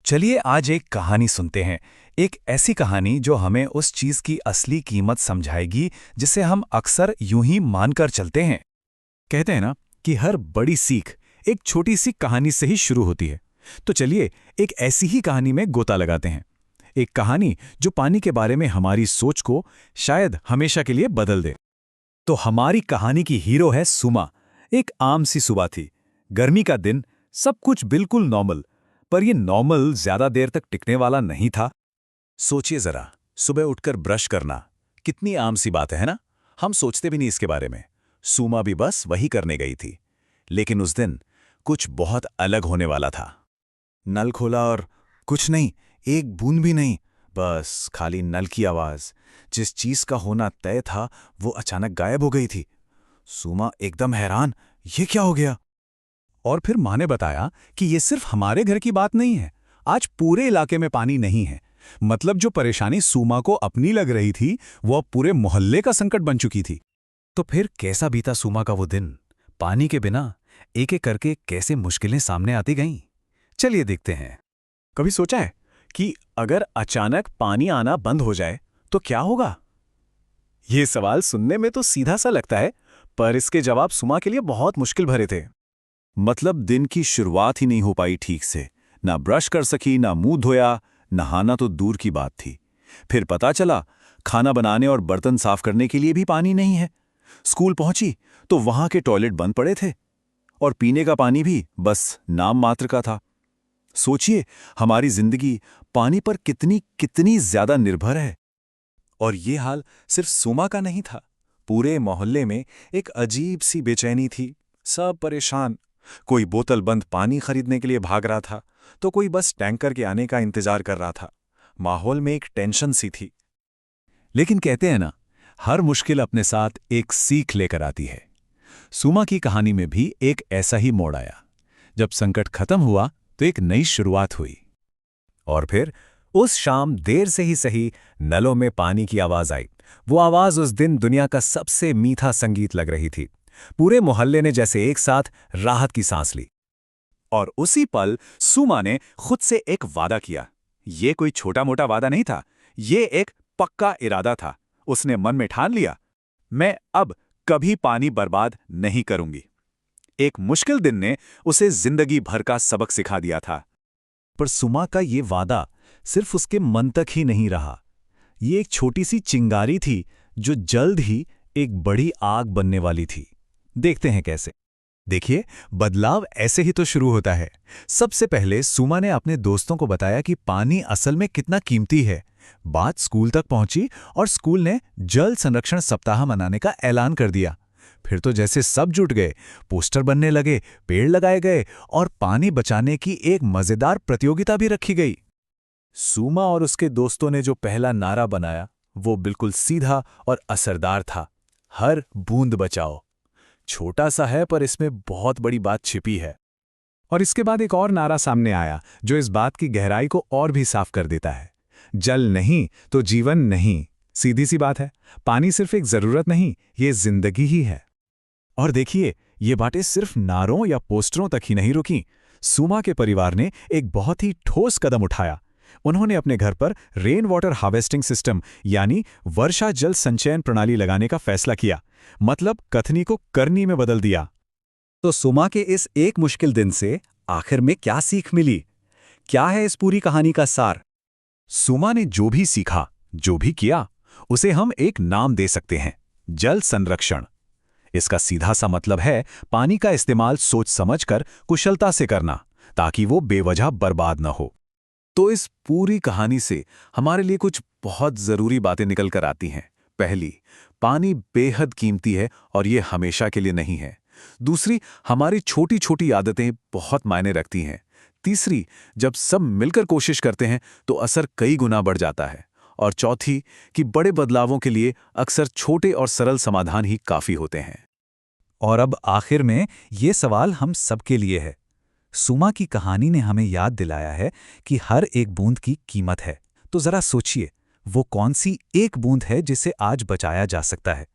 चलिए आज एक कहानी सुनते हैं। एक ऐसी कहानी जो हमें उस चीज की असली कीमत समझाएगी जिसे हम अक्सर यूं ही मानकर चलते हैं। कहते हैं ना कि हर बड़ी सीख एक छोटी सी कहानी से ही शुरू होती है। तो चलिए एक ऐसी ही कहानी में गोता लगाते हैं। एक कहानी जो पानी के बारे में हमारी सोच को शायद हमेशा के लिए बदल दे। तो हमारी कहानी की हीरो है सुमा। एक आम सी सुबह थी, गर्मी का दिन, सब कुछ बिल्कुल नॉर्मल। पर ये नॉर्मल ज्यादा देर तक टिकने वाला नहीं था। सोचिए जरा, सुबह उठकर ब्रश करना कितनी आम सी बात है ना। हम सोचते भी नहीं इसके बारे में। सुमा भी बस वही करने गई थी। लेकिन उस दिन कुछ बहुत अलग होने वाला था। नल खोला और कुछ नहीं, एक बूंद भी नहीं, बस खाली नल की आवाज। जिस चीज का होना तय था वो अचानक गायब हो गई थी। सुमा एकदम हैरान, ये क्या हो गया? और फिर माँ ने बताया कि ये सिर्फ हमारे घर की बात नहीं है। आज पूरे इलाके में पानी नहीं है। मतलब जो परेशानी सुमा को अपनी लग रही थी वो अब पूरे मोहल्ले का संकट बन चुकी थी। तो फिर कैसा बीता सुमा का वो दिन? पानी के बिना एक एक करके कैसे मुश्किलें सामने आती गईं? चलिए देखते हैं। कभी सोचा है कि अगर अचानक पानी आना बंद हो जाए तो क्या होगा? ये सवाल सुनने में तो सीधा सा लगता है, पर इसके जवाब सुमा के लिए बहुत मुश्किल भरे थे। मतलब दिन की शुरुआत ही नहीं हो पाई ठीक से। ना ब्रश कर सकी, ना मुंह धोया, नहाना तो दूर की बात थी। फिर पता चला खाना बनाने और बर्तन साफ करने के लिए भी पानी नहीं है। स्कूल पहुंची तो वहां के टॉयलेट बंद पड़े थे और पीने का पानी भी बस नाम मात्र का था। सोचिए हमारी जिंदगी पानी पर कितनी कितनी ज्यादा निर्भर है। और ये हाल सिर्फ सुमा का नहीं था। पूरे मोहल्ले में एक अजीब सी बेचैनी थी। सब परेशान। कोई बोतल बंद पानी खरीदने के लिए भाग रहा था तो कोई बस टैंकर के आने का इंतजार कर रहा था। माहौल में एक टेंशन सी थी। लेकिन कहते हैं ना, हर मुश्किल अपने साथ एक सीख लेकर आती है। सुमा की कहानी में भी एक ऐसा ही मोड़ आया। जब संकट खत्म हुआ तो एक नई शुरुआत हुई। और फिर उस शाम देर से ही सही नलों में पानी की आवाज आई। वो आवाज उस दिन दुनिया का सबसे मीठा संगीत लग रही थी। पूरे मोहल्ले ने जैसे एक साथ राहत की सांस ली। और उसी पल सुमा ने खुद से एक वादा किया। ये कोई छोटा मोटा वादा नहीं था, ये एक पक्का इरादा था। उसने मन में ठान लिया, मैं अब कभी पानी बर्बाद नहीं करूंगी। एक मुश्किल दिन ने उसे जिंदगी भर का सबक सिखा दिया था। पर सुमा का ये वादा सिर्फ उसके मन तक ही नहीं रहा। ये एक छोटी सी चिंगारी थी जो जल्द ही एक बड़ी आग बनने वाली थी। देखते हैं कैसे। देखिए, बदलाव ऐसे ही तो शुरू होता है। सबसे पहले सुमा ने अपने दोस्तों को बताया कि पानी असल में कितना कीमती है। बात स्कूल तक पहुंची और स्कूल ने जल संरक्षण सप्ताह मनाने का ऐलान कर दिया। फिर तो जैसे सब जुट गए, पोस्टर बनने लगे, पेड़ लगाए गए और पानी बचाने की एक मजेदार प्रतियोगिता भी रखी गई। सुमा और उसके दोस्तों ने जो पहला नारा बनाया वो बिल्कुल सीधा और असरदार था, हर बूंद बचाओ। छोटा सा है पर इसमें बहुत बड़ी बात छिपी है। और इसके बाद एक और नारा सामने आया जो इस बात की गहराई को और भी साफ कर देता है। जल नहीं तो जीवन नहीं। सीधी सी बात है, पानी सिर्फ एक जरूरत नहीं, ये जिंदगी ही है। और देखिए, ये बातें सिर्फ नारों या पोस्टरों तक ही नहीं रुकी। सुमा के परिवार ने एक बहुत ही ठोस कदम उठाया। उन्होंने अपने घर पर रेन वाटर हार्वेस्टिंग सिस्टम यानी वर्षा जल संचयन प्रणाली लगाने का फैसला किया। मतलब कथनी को करनी में बदल दिया। तो सुमा के इस एक मुश्किल दिन से आखिर में क्या सीख मिली? क्या है इस पूरी कहानी का सार? सुमा ने जो भी सीखा, जो भी किया, उसे हम एक नाम दे सकते हैं, जल संरक्षण। इसका सीधा सा मतलब है पानी का इस्तेमाल सोच समझकर कुशलता से करना, ताकि वो बेवजह बर्बाद न हो। तो इस पूरी कहानी से हमारे लिए कुछ बहुत जरूरी बातें निकल कर आती हैं। पहली, पानी बेहद कीमती है और ये हमेशा के लिए नहीं है। दूसरी, हमारी छोटी छोटी आदतें बहुत मायने रखती हैं। तीसरी, जब सब मिलकर कोशिश करते हैं तो असर कई गुना बढ़ जाता है। और चौथी, कि बड़े बदलावों के लिए अक्सर छोटे और सरल समाधान ही काफी होते हैं। और अब आखिर में ये सवाल हम सबके लिए है। सुमा की कहानी ने हमें याद दिलाया है कि हर एक बूंद की कीमत है। तो जरा सोचिए, वो कौन सी एक बूंद है जिसे आज बचाया जा सकता है?